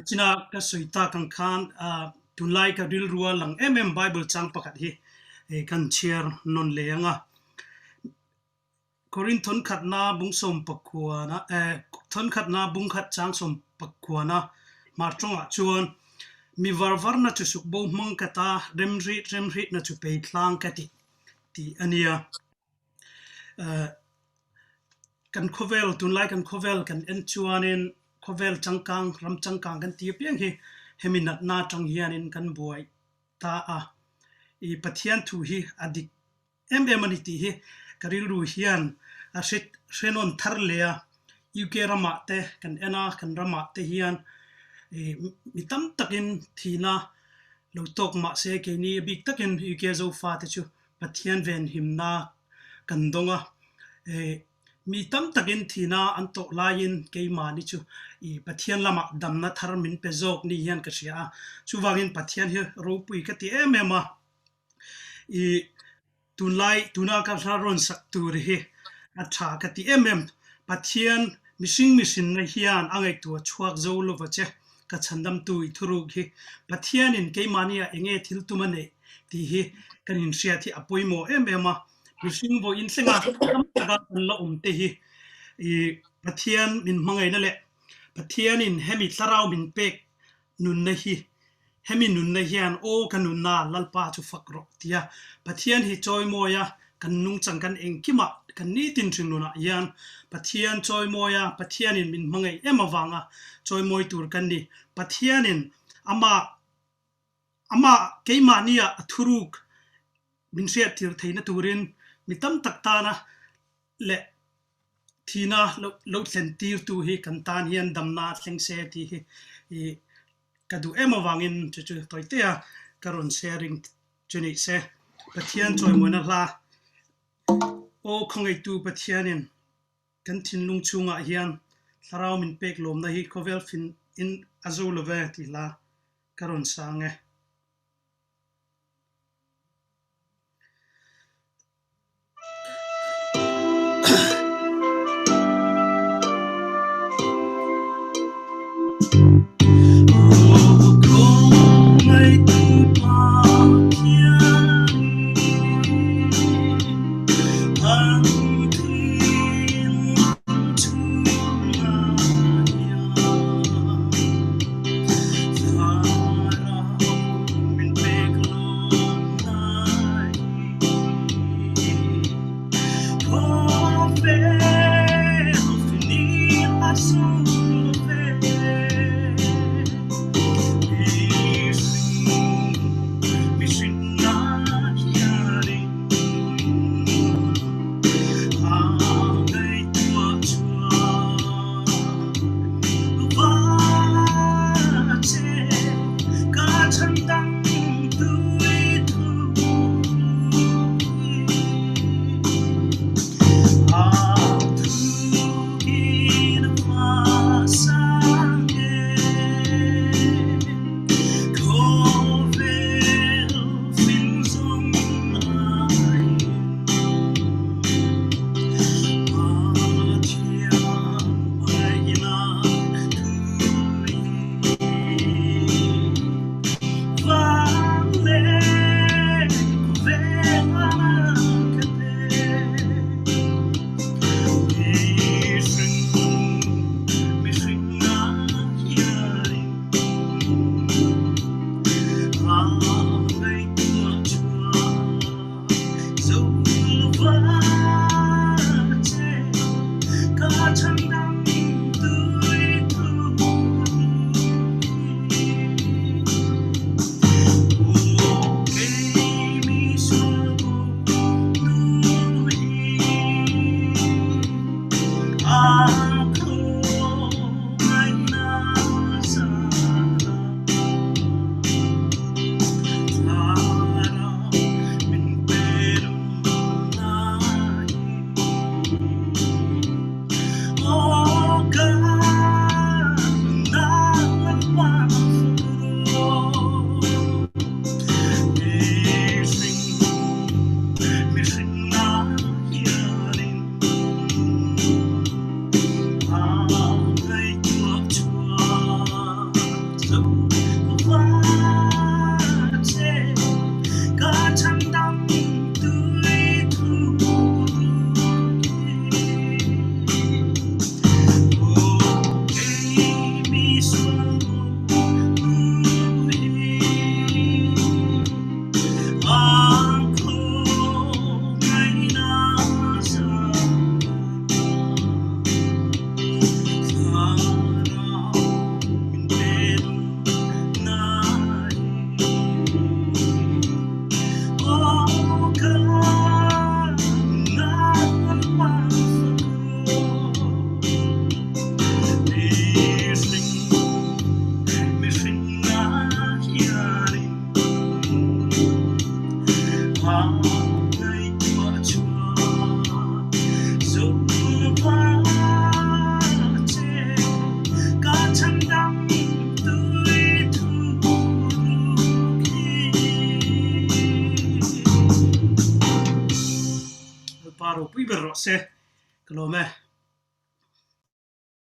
china ka soita kang khan tunlai ka dil ruwa lang Bible chang pakat hi kan chair non leanga Korinthon khatna bungsom pakhuana thon khatna bung khat chang som pakhuana marchonga chuan mi varvarna chu sukbo mang kata remri na chu pe thlang kati ti ania kan khovel tunlai kan khovel kan en chuanin khovel changkang ram changkang kan ti piang hi heminat na tang hianin kan buai ta a I pathian thu hi adik ani ti hi karil ru hian a hrenon thar lea uk rama te kan ena kan rama te hian mitam takin thina lo tok ma se ke ni big takin uk Zofate chu pathian ven himna kan donga mi tam takin thina an to lain ke mani chu pathian lama damna thar min pe jok ni hian ka sia chu wangin pathian hi ro pui ka ti emema tunlai tuna ka ron sak tur hi atha ka ti pathian mishing na hian angai tu chuak zo lo wache ka chandam tu thuru hi pathian in ke mania enge thil tumane ti hi kanin sia thi apoimo emema mishing bo in senga ka la te hi pathian min mangai na le pathian in hemi tlarau min pek nun na hi hemi nun na hian o kanun na lalpa chu fakro tia pathian hi choi moya kan nung chang kan engkima kan ni tin thing nuna yan pathian choi moya pathian in min mangai emawanga choi moi tur kan ni pathian in ama keimania athuruk min sia tir theina turin mitam taktana le thina lo sentir tu hi kan tan hian damna thlengse ti hi kadu emawangin chu toitea karon sharing chuni se pathian choi moina hla o khongai tu pathianin kan thin lung chunga hian tharau min pek lom na hi khovel fin in azulove ti la karon sange paro pui ber ro se kalome